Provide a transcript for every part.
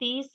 30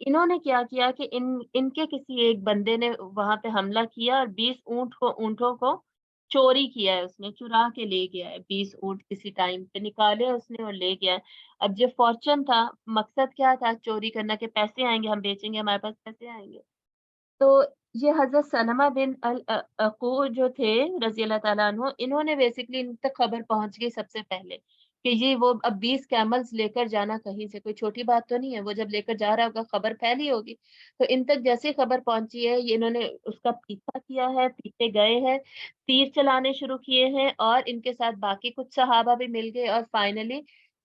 انہوں نے کیا کیا کہ ان کے کسی ایک بندے نے وہاں پہ حملہ کیا اور 20 اونٹوں کو چوری کیا ہے، اس نے چرا کے لے گیا ہے، 20 اونٹ کسی ٹائم پہ نکالے اس نے اور لے گیا ہے۔ اب جو فارچون تھا، مقصد کیا تھا چوری کرنا، کہ پیسے آئیں گے، ہم بیچیں گے، ہمارے پاس پیسے آئیں گے۔ تو یہ حضرت سلمہ بن الاقوع جو تھے رضی اللہ تعالیٰ عنہ، انہوں نے بیسکلی ان تک خبر پہنچ گئی سب سے پہلے کہ یہ وہ اب 20 کیملز لے کر جانا کہیں سے کوئی چھوٹی بات تو نہیں ہے، وہ جب لے کر جا رہا ہوگا خبر پھیلی ہوگی۔ تو ان تک جیسے خبر پہنچی ہے، یہ انہوں نے اس کا پیچھا کیا ہے، پیچھے گئے ہیں، تیر چلانے شروع کیے ہیں، اور ان کے ساتھ باقی کچھ صحابہ بھی مل گئے، اور فائنلی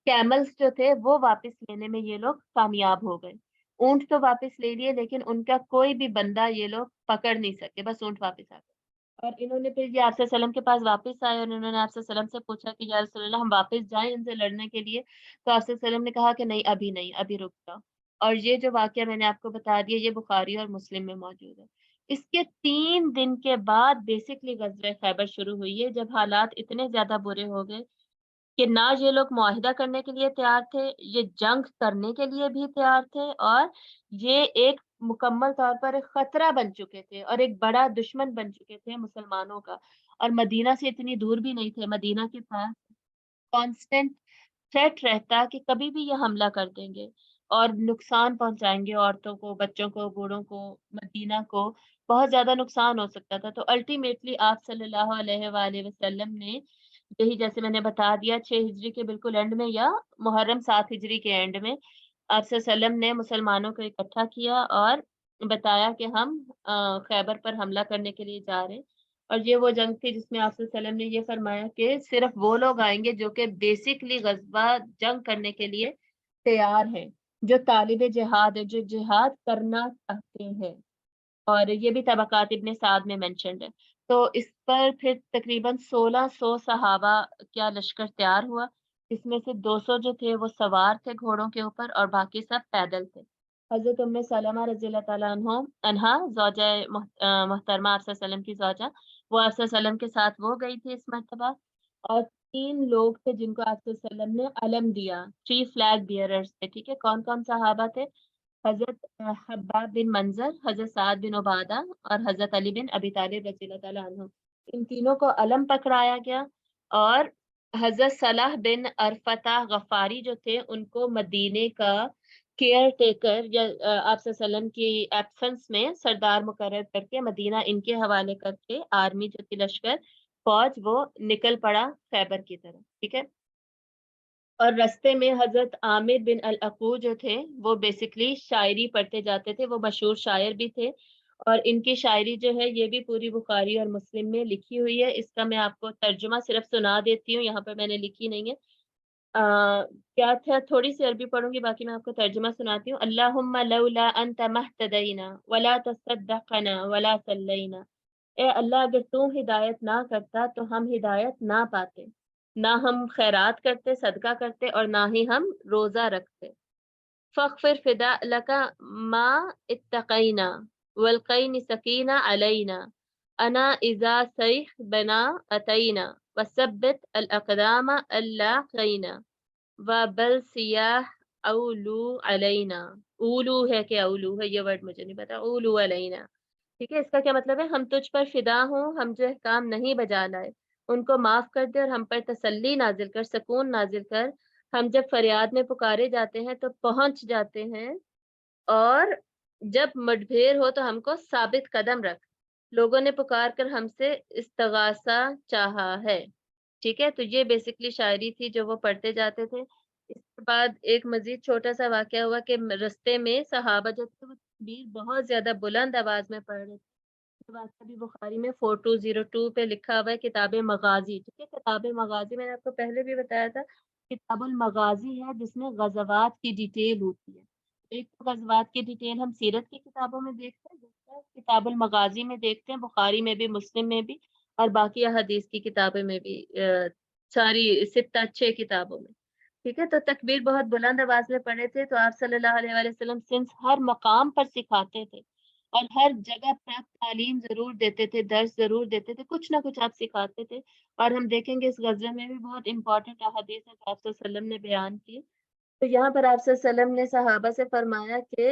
کیملز جو تھے وہ واپس لینے میں یہ لوگ کامیاب ہو گئے۔ اونٹ تو واپس لے لیے، لیکن ان کا کوئی بھی بندہ یہ لوگ پکڑ نہیں سکے، بس اونٹ واپس آ گئے۔ اور انہوں نے پھر یہ آپ صلی اللہ علیہ وسلم کے پاس واپس آئے، اور انہوں نے آپ صلی اللہ علیہ وسلم سے پوچھا کہ یا رسول اللہ، ہم واپس جائیں ان سے لڑنے کے لیے؟ تو آپ صلی اللہ علیہ وسلم نے کہا کہ نہیں، ابھی نہیں، ابھی رک جاؤ۔ اور یہ جو واقعہ میں نے آپ کو بتا دیا، یہ بخاری اور مسلم میں موجود ہے۔ اس کے 3 دن کے بعد بیسکلی غزوہ خیبر شروع ہوئی ہے، جب حالات اتنے زیادہ برے ہو گئے کہ نہ یہ لوگ معاہدہ کرنے کے لیے تیار تھے، یہ جنگ کرنے کے لیے بھی تیار تھے، اور یہ ایک مکمل طور پر ایک خطرہ بن چکے تھے اور ایک بڑا دشمن بن چکے تھے مسلمانوں کا۔ اور مدینہ سے اتنی دور بھی نہیں تھے، مدینہ کے پاس کانسٹنٹ تھریٹ رہتا کہ کبھی بھی یہ حملہ کر دیں گے اور نقصان پہنچائیں گے، عورتوں کو، بچوں کو، بوڑھوں کو، مدینہ کو بہت زیادہ نقصان ہو سکتا تھا۔ تو الٹیمیٹلی آپ صلی اللہ علیہ وآلہ وسلم نے یہی، جیسے میں نے بتا دیا، 6 ہجری کے بالکل اینڈ میں، یا محرم 7 ہجری کے اینڈ میں، آپ صلی اللہ علیہ وسلم نے مسلمانوں کو اکٹھا کیا اور بتایا کہ ہم خیبر پر حملہ کرنے کے لیے جا رہے ہیں۔ اور یہ وہ جنگ تھی جس میں آپ صلی اللہ علیہ وسلم نے یہ فرمایا کہ صرف وہ لوگ آئیں گے جو کہ بیسکلی غزوہ جنگ کرنے کے لیے تیار ہیں، جو طالب جہاد ہے، جو جہاد کرنا چاہتے ہیں۔ اور یہ بھی طبقات ابن سعد میں مینشنڈ ہے۔ تو اس پر پھر تقریباً 1600 صحابہ کیا لشکر تیار ہوا، اس میں سے 200 جو تھے وہ سوار تھے گھوڑوں کے اوپر، اور باقی سب پیدل تھے۔ حضرت ام سلمہ رضی اللہ تعالیٰ عنہا زوجہ محترمہ آپ صلی اللہ علیہ وسلم کی زوجہ، وہ آپ صلی اللہ علیہ وسلم کے ساتھ وہ گئی تھی اس مرتبہ، اور 3 لوگ تھے جن کو آپ صلی اللہ علیہ وسلم نے علم دیا، 3 فلیگ بیئررز تھے، ٹھیک ہے۔ کون کون صحابہ تھے؟ حضرت حباب بن منظر، حضرت سعد بن عبادہ، اور حضرت علی بن ابی طالب رضی اللہ تعالیٰ عنہ۔ ان تینوں کو علم پکڑایا گیا، اور حضرت صلاح بن عرفتہ غفاری جو تھے ان کو مدینے کا کیئر ٹیکر، یا آپ صلی اللہ علیہ وسلم کی ایبسنس میں سردار مقرر کر کے مدینہ ان کے حوالے کر کے آرمی جو تھی، لشکر فوج، وہ نکل پڑا خیبر کی طرف، ٹھیک ہے۔ اور رستے میں حضرت عامر بن الاقوع جو تھے، وہ بیسکلی شاعری پڑھتے جاتے تھے، وہ مشہور شاعر بھی تھے، اور ان کی شاعری جو ہے یہ بھی پوری بخاری اور مسلم میں لکھی ہوئی ہے۔ اس کا میں آپ کو ترجمہ صرف سنا دیتی ہوں، یہاں پر میں نے لکھی نہیں ہے۔ کیا تھا، تھوڑی سی عربی پڑھوں گی، باقی میں آپ کو ترجمہ سناتی ہوں۔ اللہم لولا انت مہتدینا ولا تصدقنا ولا صلینا، اے اللہ اگر تو ہدایت نہ کرتا تو ہم ہدایت نہ پاتے، نہ ہم خیرات کرتے، صدقہ کرتے، اور نہ ہی ہم روزہ رکھتے۔ فاغفر فدا لکا ما اتقینا والقین سکینہ علینا انا اذا سیخ بنا اتینا وثبت الاقدام اللاقینا وبل سیاح اولو علینا۔ اولو ہے کہ اولو ہے، یہ ورڈ مجھے نہیں پتا، اولو علینا، ٹھیک ہے۔ اس کا کیا مطلب ہے؟ ہم تجھ پر فدا ہوں، ہم جو احکام نہیں بجا لائے ان کو معاف کر دے، اور ہم پر تسلی نازل کر، سکون نازل کر۔ ہم جب فریاد میں پکارے جاتے ہیں تو پہنچ جاتے ہیں، اور جب مڈبھیر ہو تو ہم کو ثابت قدم رکھ۔ لوگوں نے پکار کر ہم سے استغاثہ چاہا ہے، ٹھیک ہے۔ تو یہ بیسکلی شاعری تھی جو وہ پڑھتے جاتے تھے۔ اس کے بعد ایک مزید چھوٹا سا واقعہ ہوا کہ رستے میں صحابہ جو تھے وہ تکبیر بہت زیادہ بلند آواز میں پڑھ رہے تھے۔ یہ واقعہ بھی بخاری میں 4202 پہ لکھا ہوا ہے، کتاب مغازی، ٹھیک ہے۔ کتاب مغازی میں نے آپ کو پہلے بھی بتایا تھا، کتاب المغازی ہے جس میں غزوات کی ڈیٹیل ہوتی ہے۔ ایک تو غزوات کی ڈیٹیل ہم سیرت کی کتابوں میں دیکھتے ہیں، دوسرا کتاب المغازی میں دیکھتے ہیں، بخاری میں بھی، مسلم میں بھی، اور باقی احادیث کی کتابیں میں بھی، ساری 6 کتابوں میں، ٹھیک ہے۔ تو تکبیر بہت بلند آواز میں پڑھے تھے، تو آپ صلی اللہ علیہ وآلہ وسلم سنس ہر مقام پر سکھاتے تھے، اور ہر جگہ پر آپ تعلیم ضرور دیتے تھے، درس ضرور دیتے تھے، کچھ نہ کچھ آپ سکھاتے تھے۔ اور ہم دیکھیں گے اس غزوے میں بھی بہت امپورٹنٹ احادیث ہے جو آپ صلی اللہ علیہ وسلم نے بیان کی۔ تو یہاں پر آپ صلی اللہ علیہ وسلم نے صحابہ سے فرمایا کہ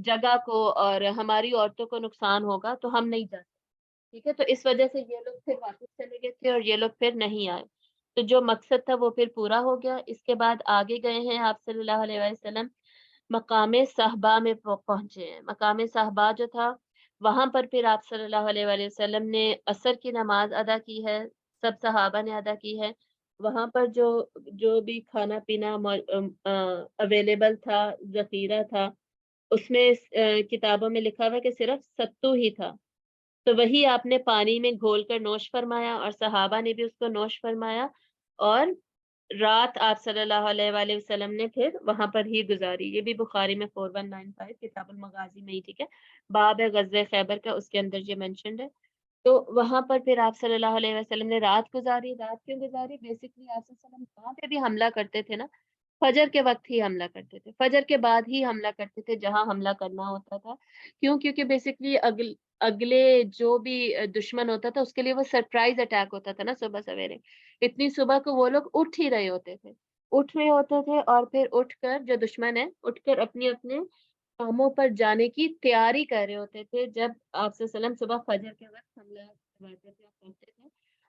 جگہ کو اور ہماری عورتوں کو نقصان ہوگا تو ہم نہیں جاتے، ٹھیک ہے۔ تو اس وجہ سے یہ لوگ پھر واپس چلے گئے تھے اور یہ لوگ پھر نہیں آئے، تو جو مقصد تھا وہ پھر پورا ہو گیا۔ اس کے بعد آگے گئے ہیں آپ صلی اللہ علیہ وسلم، مقام صحبا میں پہنچے ہیں۔ مقام صحبا جو تھا وہاں پر پھر آپ صلی اللہ علیہ وآلہ وسلم نے عصر کی نماز ادا کی ہے، سب صحابہ نے ادا کی ہے۔ وہاں پر جو جو بھی کھانا پینا اویلیبل تھا، ذخیرہ تھا، اس میں کتابوں میں لکھا ہوا ہے کہ صرف ستو ہی تھا، تو وہی آپ نے پانی میں گھول کر نوش فرمایا اور صحابہ نے بھی اس کو نوش فرمایا، اور رات آپ صلی اللہ علیہ وآلہ وسلم نے پھر وہاں پر ہی گزاری۔ یہ بھی بخاری میں 4195 کتاب المغازی میں ہی، ٹھیک ہے، باب ہے غزوہ خیبر کا، اس کے اندر یہ مینشنڈ ہے۔ تو وہاں پر پھر آپ صلی اللہ علیہ وسلم نے رات گزاری۔ رات کیوں گزاری؟ بیسکلی آپ صلی اللہ علیہ وسلم جہاں پہ بھی حملہ کرتے تھے نا، فجر کے وقت ہی حملہ کرتے تھے، فجر کے بعد ہی حملہ کرتے تھے جہاں حملہ کرنا ہوتا تھا۔ کیوں؟ کیونکہ بیسکلی اگلے جو بھی دشمن ہوتا تھا اس کے لیے وہ سرپرائز اٹیک ہوتا تھا نا صبح سویرے، اتنی صبح کو وہ لوگ اٹھ ہی رہے ہوتے تھے، اٹھ رہے ہوتے تھے، اور پھر اٹھ کر جو دشمن ہے اٹھ کر اپنے اپنے کاموں پر جانے کی تیاری کر رہے ہوتے تھے جب آپ صلی اللہ علیہ وسلم صبح فجر کے وقت حملہ کرواتے تھے اور کرتے تھے۔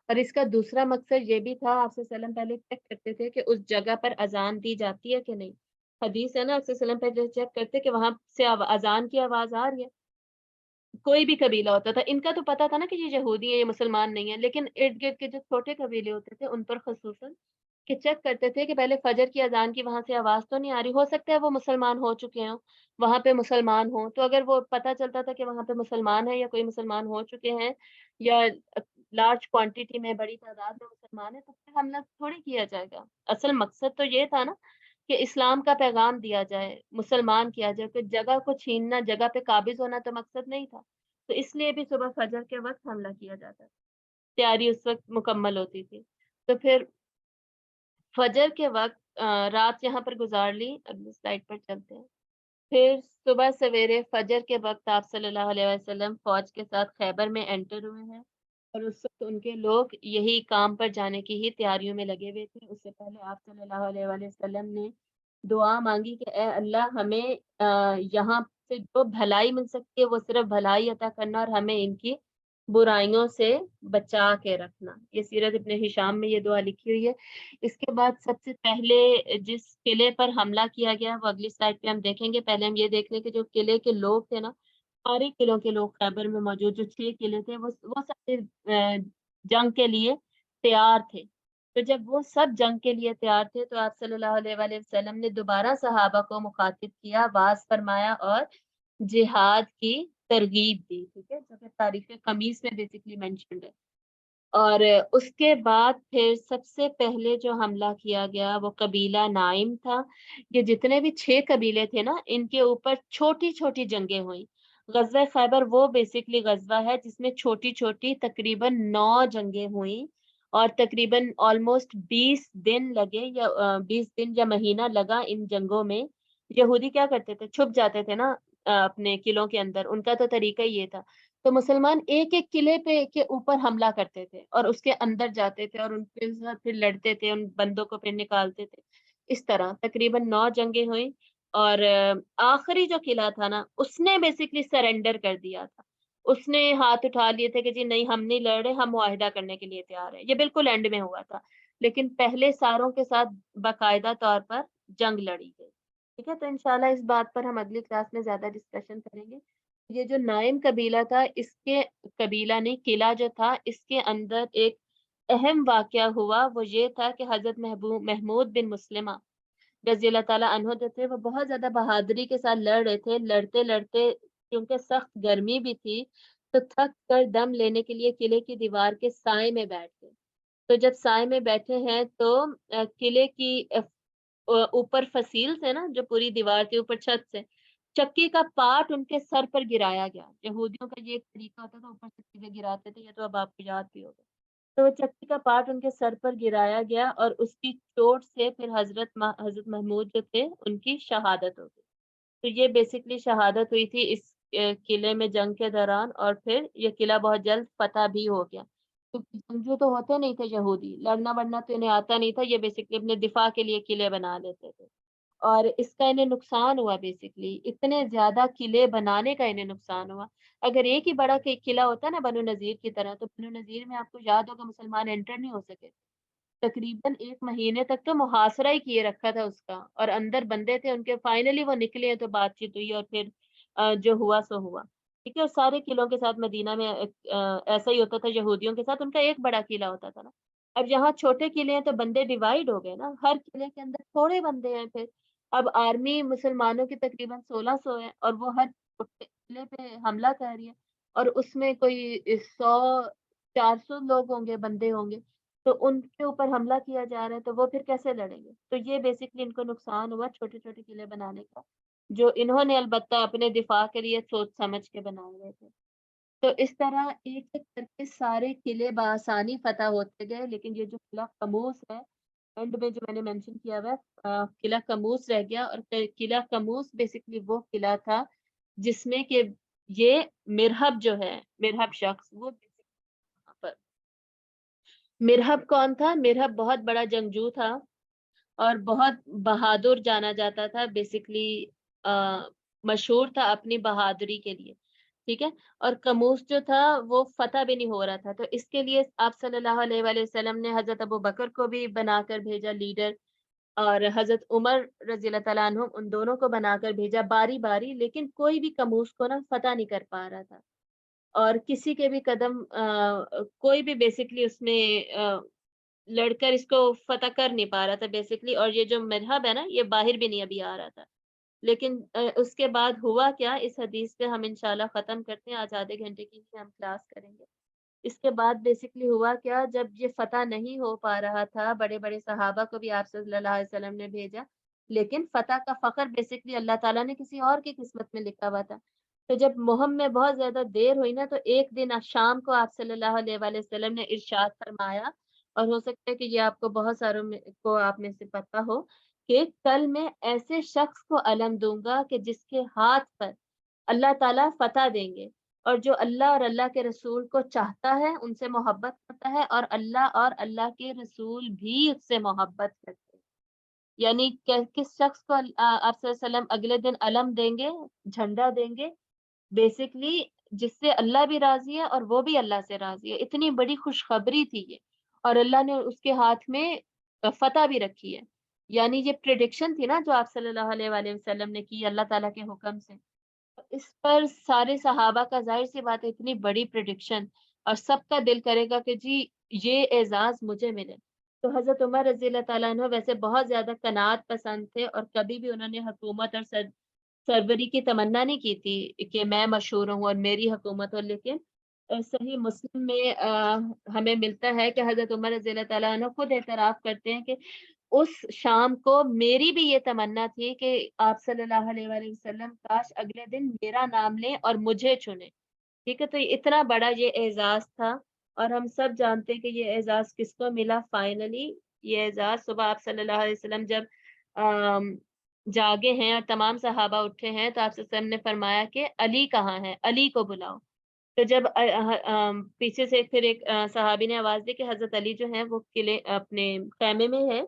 اور اس کا دوسرا مقصد یہ بھی تھا، آپ صلی اللہ علیہ وسلم پہلے چیک کرتے تھے کہ اس جگہ پر اذان دی جاتی ہے کہ نہیں۔ حدیث ہے نا، آپ صلی اللہ علیہ وسلم پہلے چیک کرتے کہ وہاں سے اذان کی آواز آ رہی ہے۔ کوئی بھی قبیلہ ہوتا تھا، ان کا تو پتا تھا نا کہ یہ یہودی ہیں، یہ مسلمان نہیں ہیں، لیکن ارد گرد کے جو چھوٹے قبیلے ہوتے تھے ان پر خصوصاً کہ چیک کرتے تھے کہ پہلے فجر کی اذان کی وہاں سے آواز تو نہیں آ رہی، ہو سکتا ہے وہ مسلمان ہو چکے ہوں، وہاں پہ مسلمان ہوں، تو اگر وہ پتہ چلتا تھا کہ وہاں پہ مسلمان ہیں یا کوئی مسلمان ہو چکے ہیں یا لارج کوانٹٹی میں بڑی تعداد میں مسلمان ہیں، تو پھر حملہ تھوڑی کیا جائے گا۔ اصل مقصد تو یہ تھا نا کہ اسلام کا پیغام دیا جائے، مسلمان کیا جائے، کہ جگہ کو چھیننا، جگہ پہ قابض ہونا تو مقصد نہیں تھا۔ تو اس لیے بھی صبح فجر کے وقت حملہ کیا جاتا تھا، تیاری اس وقت مکمل ہوتی تھی۔ تو پھر فجر کے وقت رات یہاں پر گزار لی، اگلی سلائڈ پر چلتے ہیں۔ پھر صبح سویرے فجر کے وقت آپ صلی اللہ علیہ وسلم فوج کے ساتھ خیبر میں انٹر ہوئے ہیں، اور اس وقت ان کے لوگ یہی کام پر جانے کی ہی تیاریوں میں لگے ہوئے تھے۔ اس سے پہلے آپ صلی اللہ علیہ وآلہ وسلم نے دعا مانگی کہ اے اللہ ہمیں یہاں سے جو بھلائی مل سکتی ہے وہ صرف بھلائی عطا کرنا، اور ہمیں ان کی برائیوں سے بچا کے رکھنا۔ یہ سیرت ابن ہشام میں یہ دعا لکھی ہوئی ہے۔ اس کے بعد سب سے پہلے جس قلعے پر حملہ کیا گیا وہ اگلی سلائڈ پہ ہم دیکھیں گے۔ پہلے ہم یہ دیکھ لیں کہ جو قلعے کے لوگ تھے نا، سارے قلعوں کے لوگ خیبر میں موجود جو 6 قلعے تھے وہ سارے جنگ کے لیے تیار تھے۔ تو جب وہ سب جنگ کے لیے تیار تھے تو آپ صلی اللہ علیہ وآلہ وسلم نے دوبارہ صحابہ کو مخاطب کیا، واعظ فرمایا اور جہاد کی ترغیب دی، ٹھیک ہے، جو کہ تاریخ خمیس میں بیسکلی مینشنڈ ہے۔ اور اس کے بعد پھر سب سے پہلے جو حملہ کیا گیا وہ قبیلہ نائم تھا۔ یہ جتنے بھی 6 قبیلے تھے نا، ان کے اوپر چھوٹی چھوٹی جنگیں ہوئیں۔ غزوہ خیبر وہ بیسکلی غزوہ ہے جس میں چھوٹی چھوٹی تقریباً 9 جنگیں ہوئیں، اور تقریباً آلموسٹ 20 دن لگے، یا 20 دن یا مہینہ لگا ان جنگوں میں۔ یہودی کیا کرتے تھے؟ چھپ جاتے تھے نا اپنے قلعوں کے اندر، ان کا تو طریقہ یہ تھا۔ تو مسلمان ایک ایک قلعے پہ کے اوپر حملہ کرتے تھے اور اس کے اندر جاتے تھے اور ان کے ساتھ پھر لڑتے تھے، ان بندوں کو پھر نکالتے تھے۔ اس طرح تقریباً 9 جنگیں ہوئیں، اور آخری جو قلعہ تھا نا اس نے بیسکلی سرنڈر کر دیا تھا، اس نے ہاتھ اٹھا لیے تھے کہ جی نہیں ہم نہیں لڑ رہے، ہم معاہدہ کرنے کے لیے تیار ہیں۔ یہ بالکل اینڈ میں ہوا تھا، لیکن پہلے ساروں کے ساتھ باقاعدہ طور پر جنگ لڑی گئی، ٹھیک ہے۔ تو انشاءاللہ اس بات پر ہم اگلی کلاس میں زیادہ ڈسکشن کریں گے۔ یہ جو نائم قبیلہ تھا، اس کے قبیلہ نہیں، قلعہ جو تھا، اس کے اندر ایک اہم واقعہ ہوا، وہ یہ تھا کہ حضرت محمود بن مسلمہ رضی اللہ تعالیٰ عنہ جو تھے وہ بہت زیادہ بہادری کے ساتھ لڑ رہے تھے۔ لڑتے لڑتے کیونکہ سخت گرمی بھی تھی تو تھک کر دم لینے کے لیے قلعے کی دیوار کے سائے میں بیٹھ گئے۔ تو جب سائے میں بیٹھے ہیں تو قلعے کی اوپر فصیل سے نا، جو پوری دیوار کے اوپر چھت سے چکی کا پارٹ ان کے سر پر گرایا گیا۔ یہودیوں کا یہ ایک طریقہ ہوتا تھا، اوپر سے چیزیں گراتے تھے، یہ تو اب آپ کو یاد بھی ہوگا۔ تو وہ چکی کا پارٹ ان کے سر پر گرایا گیا اور اس کی چوٹ سے پھر حضرت محمود جو تھے ان کی شہادت ہو گئی۔ تو یہ بیسکلی شہادت ہوئی تھی اس قلعے میں جنگ کے دوران، اور پھر یہ قلعہ بہت جلد فتح بھی ہو گیا۔ تو جنگجو تو ہوتے نہیں تھے یہودی، لڑنا بڑنا تو انہیں آتا نہیں تھا، یہ بیسکلی اپنے دفاع کے لیے قلعے بنا لیتے تھے۔ اور اس کا انہیں نقصان ہوا، بیسکلی اتنے زیادہ قلعے بنانے کا انہیں نقصان ہوا۔ اگر ایک ہی بڑا قلعہ ہوتا نا بنو نذیر کی طرح، تو بنو نذیر میں آپ کو یاد ہوگا مسلمان انٹر نہیں ہو سکے، تقریباً 1 مہینے تک تو محاصرہ ہی کیے رکھا تھا اس کا، اور اندر بندے تھے ان کے، فائنلی وہ نکلے تو بات چیت ہوئی، اور پھر جو ہوا سو ہوا، ٹھیک ہے۔ اور سارے قلعوں کے ساتھ مدینہ میں ایسا ہی ہوتا تھا، یہودیوں کے ساتھ ان کا ایک بڑا قلعہ ہوتا تھا نا۔ اب یہاں چھوٹے قلعے ہیں تو بندے ڈیوائڈ ہو گئے نا، ہر قلعے کے اندر تھوڑے بندے ہیں پھر۔ اب آرمی مسلمانوں کی تقریباً 1600 ہے، اور وہ ہر چھوٹے قلعے پہ حملہ کر رہی ہے، اور اس میں کوئی 100 400 لوگ ہوں گے، بندے ہوں گے، تو ان کے اوپر حملہ کیا جا رہا ہے، تو وہ پھر کیسے لڑیں گے؟ تو یہ بیسکلی ان کو نقصان ہوا چھوٹے چھوٹے قلعے بنانے کا، جو انہوں نے البتہ اپنے دفاع کے لیے سوچ سمجھ کے بنائے ہوئے تھے۔ تو اس طرح ایک ایک کر کے سارے قلعے بآسانی فتح ہوتے گئے، لیکن یہ جو قلعہ قموس ہے، اینڈ میں جو میں نے مینشن کیا ہوا ہے، قلعہ قموس رہ گیا۔ اور قلعہ قموس بیسکلی وہ قلعہ تھا جس میں کہ یہ مرہب جو ہے، مرہب شخص، وہ وہاں پر، مرہب کون تھا؟ مرہب بہت بڑا جنگجو تھا، اور بہت بہادر جانا جاتا تھا، بیسکلی مشہور تھا اپنی بہادری کے لیے، ٹھیک ہے۔ اور قموس جو تھا وہ فتح بھی نہیں ہو رہا تھا، تو اس کے لیے آپ صلی اللہ علیہ وآلہ وسلم نے حضرت ابو بکر کو بھی بنا کر بھیجا لیڈر، اور حضرت عمر رضی اللہ تعالیٰ عنہ ان دونوں کو بنا کر بھیجا باری باری، لیکن کوئی بھی قموس کو نا فتح نہیں کر پا رہا تھا، اور کسی کے بھی قدم کوئی بھی بیسکلی اس میں لڑ کر اس کو فتح کر نہیں پا رہا تھا بیسکلی۔ اور یہ جو مرہب ہے نا، یہ باہر بھی نہیں ابھی آ رہا تھا، لیکن اس کے بعد ہوا کیا، اس حدیث پہ ہم انشاءاللہ ختم کرتے ہیں، آج آدھے گھنٹے کی ہی ہم کلاس کریں گے۔ اس کے بعد بیسکلی ہوا کیا، جب یہ فتح نہیں ہو پا رہا تھا، بڑے بڑے صحابہ کو بھی آپ صلی اللہ علیہ وسلم نے بھیجا، لیکن فتح کا فخر بیسکلی اللہ تعالیٰ نے کسی اور کی قسمت میں لکھا ہوا تھا۔ تو جب مہم میں بہت زیادہ دیر ہوئی نا، تو ایک دن شام کو آپ صلی اللہ علیہ وآلہ وسلم نے ارشاد فرمایا، اور ہو سکتا ہے کہ یہ آپ کو بہت ساروں میں کو آپ میں سے پتہ ہو، کہ کل میں ایسے شخص کو علم دوں گا کہ جس کے ہاتھ پر اللہ تعالیٰ فتح دیں گے، اور جو اللہ اور اللہ کے رسول کو چاہتا ہے، ان سے محبت کرتا ہے، اور اللہ کے رسول بھی اس سے محبت کرتے ہیں۔ یعنی کس شخص کو آپ صلی اللہ علیہ وسلم اگلے دن علم دیں گے، جھنڈا دیں گے، بیسکلی جس سے اللہ بھی راضی ہے اور وہ بھی اللہ سے راضی ہے۔ اتنی بڑی خوشخبری تھی یہ، اور اللہ نے اس کے ہاتھ میں فتح بھی رکھی ہے۔ یعنی یہ پریڈکشن تھی نا جو آپ صلی اللہ علیہ وآلہ وسلم نے کی اللہ تعالیٰ کے حکم سے، اس پر سارے صحابہ کا ظاہر سی بات ہے اتنی بڑی پریڈکشن، اور سب کا دل کرے گا کہ جی یہ اعزاز مجھے ملے۔ تو حضرت عمر رضی اللہ تعالیٰ عنہ ویسے بہت زیادہ قناعت پسند تھے، اور کبھی بھی انہوں نے حکومت اور سربری کی تمنا نہیں کی تھی کہ میں مشہور ہوں اور میری حکومت ہو، لیکن صحیح مسلم میں ہمیں ملتا ہے کہ حضرت عمر رضی اللہ تعالیٰ عنہ خود اعتراف کرتے ہیں کہ اس شام کو میری بھی یہ تمنا تھی کہ آپ صلی اللہ علیہ وآلہ وسلم کاش اگلے دن میرا نام لیں اور مجھے چنیں، ٹھیک ہے۔ تو اتنا بڑا یہ اعزاز تھا، اور ہم سب جانتے ہیں کہ یہ اعزاز کس کو ملا فائنلی۔ یہ اعزاز صبح آپ صلی اللہ علیہ وسلم جب جاگے ہیں اور تمام صحابہ اٹھے ہیں، تو آپ صلی اللہ علیہ وسلم نے فرمایا کہ علی کہاں ہے، علی کو بلاؤ۔ تو جب پیچھے سے پھر ایک صحابی نے آواز دی کہ حضرت علی جو ہیں وہ قلعے اپنے خیمے میں ہے،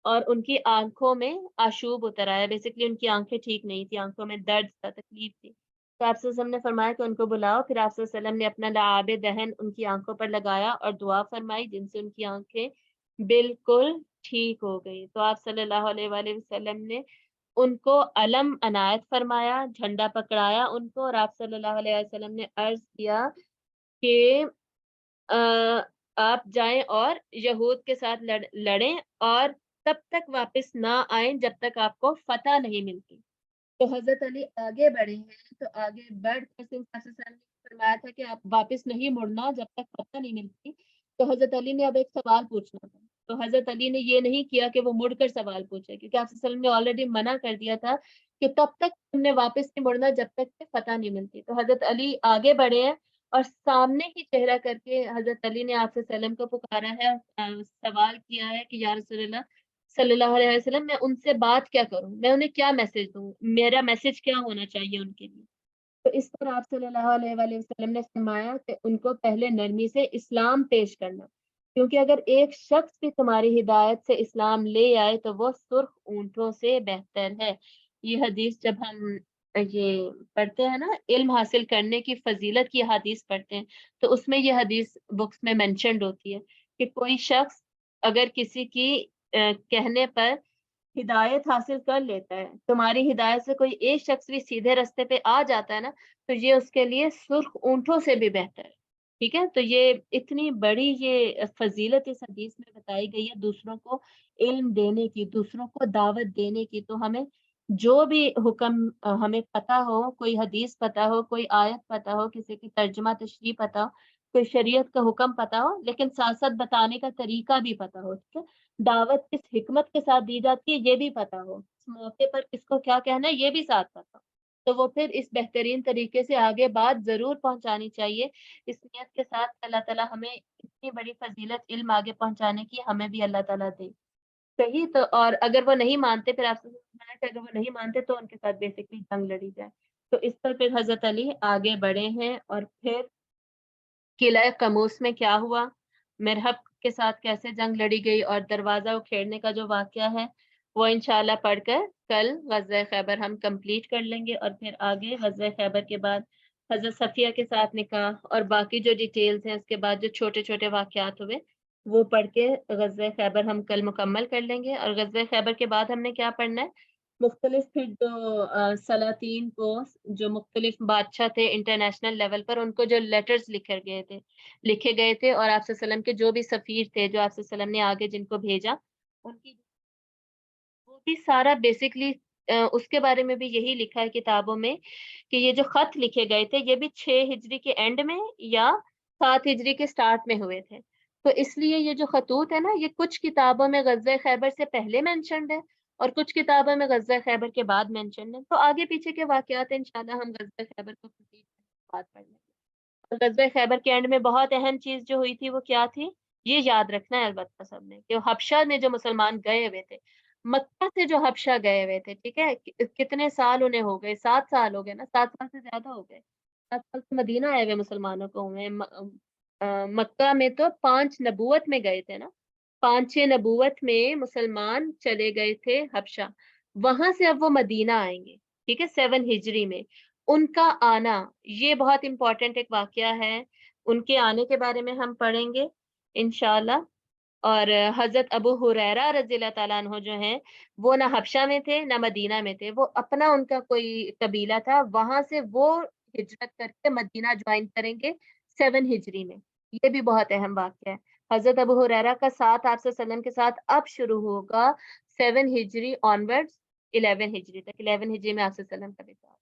اور ان کی آنکھوں میں آشوب اتر آیا، بیسکلی ان کی آنکھیں ٹھیک نہیں تھی، آنکھوں میں درد تھا، تکلیف تھی۔ تو آپ صلی اللہ علیہ وسلم نے فرمایا کہ ان کو بلاؤ۔ پھر آپ صلی اللہ علیہ وسلم نے اپنا لعاب دہن ان کی آنکھوں پر لگایا اور دعا فرمائی، جن سے ان کی آنکھیں بالکل ٹھیک ہو گئی۔ تو آپ صلی اللہ علیہ وآلہ وسلم نے ان کو علم عنایت فرمایا، جھنڈا پکڑایا ان کو، اور آپ صلی اللہ علیہ وسلم نے عرض کیا کہ آپ جائیں اور یہود کے ساتھ لڑیں، اور تب تک واپس نہ آئیں جب تک آپ کو فتح نہیں ملتی۔ تو حضرت علی آگے بڑھے ہیں، تو آگے بڑھ کر نے فرمایا تھا کہ آپ واپس نہیں مڑنا جب تک فتح نہیں ملتی۔ تو حضرت علی نے اب ایک سوال پوچھنا تھا، تو حضرت علی نے یہ نہیں کیا کہ وہ مڑ کر سوال پوچھے، کیونکہ آپ صلی اللہ علیہ وسلم نے آلریڈی منع کر دیا تھا کہ تب تک تم نے واپس نہیں مڑنا جب تک کہ فتح نہیں ملتی۔ تو حضرت علی آگے بڑھے ہیں، اور سامنے ہی چہرہ کر کے حضرت علی نے آپ صلی اللہ علیہ وسلم کو پکارا ہے، سوال کیا ہے کہ یا رسول اللہ صلی اللہ علیہ وسلم، میں ان سے بات کیا کروں، میں انہیں کیا میسج دوں، میرا میسج کیا ہونا چاہیے ان کے لیے۔ تو اس پر آپ صلی اللہ علیہ وآلہ وسلم نے فرمایا کہ ان کو پہلے نرمی سے اسلام پیش کرنا، کیونکہ اگر ایک شخص بھی تمہاری ہدایت سے اسلام لے آئے تو وہ سرخ اونٹوں سے بہتر ہے۔ یہ حدیث جب ہم یہ پڑھتے ہیں نا، علم حاصل کرنے کی فضیلت کی حدیث پڑھتے ہیں، تو اس میں یہ حدیث بکس میں مینشنڈ ہوتی ہے کہ کوئی شخص اگر کسی کی کہنے پر ہدایت حاصل کر لیتا ہے، تمہاری ہدایت سے کوئی ایک شخص بھی سیدھے رستے پہ آ جاتا ہے نا، تو یہ اس کے لیے سرخ اونٹوں سے بھی بہتر ہے۔ ٹھیک ہے، تو یہ اتنی بڑی یہ فضیلت اس حدیث میں بتائی گئی ہے دوسروں کو علم دینے کی، دوسروں کو دعوت دینے کی۔ تو ہمیں جو بھی حکم ہمیں پتا ہو، کوئی حدیث پتا ہو، کوئی آیت پتا ہو، کسی کی ترجمہ تشریح پتا ہو، کوئی شریعت کا حکم پتا ہو، لیکن ساتھ ساتھ بتانے کا طریقہ بھی پتا ہو، ٹھیک ہے، دعوت کس حکمت کے ساتھ دی جاتی ہے یہ بھی پتا ہو، اس موقع پر کس کو کیا کہنا ہے یہ بھی ساتھ پتا ہو، تو وہ پھر اس بہترین طریقے سے آگے بات ضرور پہنچانی چاہیے، اس نیت کے ساتھ اللہ تعالیٰ ہمیں اتنی بڑی فضیلت علم آگے پہنچانے کی ہمیں بھی اللہ تعالیٰ دے۔ صحیح، تو اور اگر وہ نہیں مانتے، پھر آپ سے سننا ہے کہ اگر وہ نہیں مانتے تو ان کے ساتھ بیسکلی جنگ لڑی جائے۔ تو اس پر پھر حضرت علی آگے بڑھے ہیں، اور پھر قلعہ قموس میں کیا ہوا، مرحب کے ساتھ کیسے جنگ لڑی گئی، اور دروازہ اکھیڑنے کا جو واقعہ ہے وہ انشاءاللہ پڑھ کر کل غزوہ خیبر ہم کمپلیٹ کر لیں گے، اور پھر آگے غزوہ خیبر کے بعد حضرت صفیہ کے ساتھ نکاح اور باقی جو ڈیٹیلز ہیں، اس کے بعد جو چھوٹے چھوٹے واقعات ہوئے وہ پڑھ کے غزوہ خیبر ہم کل مکمل کر لیں گے۔ اور غزوہ خیبر کے بعد ہم نے کیا پڑھنا ہے، مختلف پھر جو سلاطین کو، جو مختلف بادشاہ تھے انٹرنیشنل لیول پر، ان کو جو لیٹرز لکھے گئے تھے اور آپ صلی اللہ علیہ وسلم کے جو بھی سفیر تھے، جو آپ صلی اللہ علیہ وسلم نے آگے جن کو بھیجا، ان کی وہ بھی سارا بیسکلی اس کے بارے میں بھی یہی لکھا ہے کتابوں میں کہ یہ جو خط لکھے گئے تھے یہ بھی 6 ہجری کے اینڈ میں یا 7 ہجری کے سٹارٹ میں ہوئے تھے۔ تو اس لیے یہ جو خطوط ہے نا، یہ کچھ کتابوں میں غزوہ خیبر سے پہلے مینشنڈ ہے اور کچھ کتابوں میں غزوہ خیبر کے بعد مینشنڈ ہے۔ تو آگے پیچھے کے واقعات انشاءاللہ ہم غزوہ خیبر کو بات پڑھ لیں گے۔ غزوہ خیبر کے اینڈ میں بہت اہم چیز جو ہوئی تھی وہ کیا تھی، یہ یاد رکھنا ہے البتہ سب نے، کہ حبشہ میں جو مسلمان گئے ہوئے تھے، مکہ سے جو حبشہ گئے ہوئے تھے، ٹھیک ہے، کتنے سال انہیں ہو گئے، 7 سال ہو گئے نا، 7 سال سے زیادہ ہو گئے، 7 سال سے مدینہ آئے ہوئے مسلمانوں کو ہوئے، مکہ میں تو 5 نبوت میں گئے تھے نا، 5-6 نبوت میں مسلمان چلے گئے تھے حبشہ، وہاں سے اب وہ مدینہ آئیں گے، ٹھیک ہے، 7 ہجری میں ان کا آنا، یہ بہت امپورٹنٹ ایک واقعہ ہے، ان کے آنے کے بارے میں ہم پڑھیں گے انشاءاللہ۔ اور حضرت ابو ہریرہ رضی اللہ تعالیٰ عنہ جو ہیں، وہ نہ حبشہ میں تھے نہ مدینہ میں تھے، وہ اپنا ان کا کوئی قبیلہ تھا، وہاں سے وہ ہجرت کر کے مدینہ جوائن کریں گے 7 ہجری میں، یہ بھی بہت اہم واقعہ ہے۔ حضرت ابو ہریرہ کا ساتھ آپ صلی اللہ علیہ وسلم کے ساتھ اب شروع ہوگا 7 ہجری آنورڈ 11 ہجری تک، 11 ہجری میں آپ صلی اللہ علیہ وسلم کا وصال۔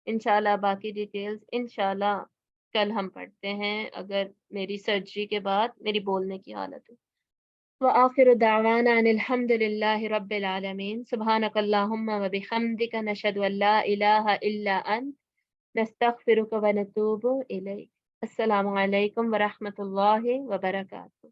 انشاءاللہ باقی ڈیٹیلز انشاءاللہ کل ہم پڑھتے ہیں، اگر میری سرجری کے بعد میری بولنے کی حالت ہے۔ وآخر دعوانا ان الحمد للہ رب العالمین، سبحانک اللہم وبحمدک، نشہد ان لا الہ الا انت، نستغفرک ونتوب الیک۔ السلام علیکم ورحمۃ اللہ وبرکاتہ۔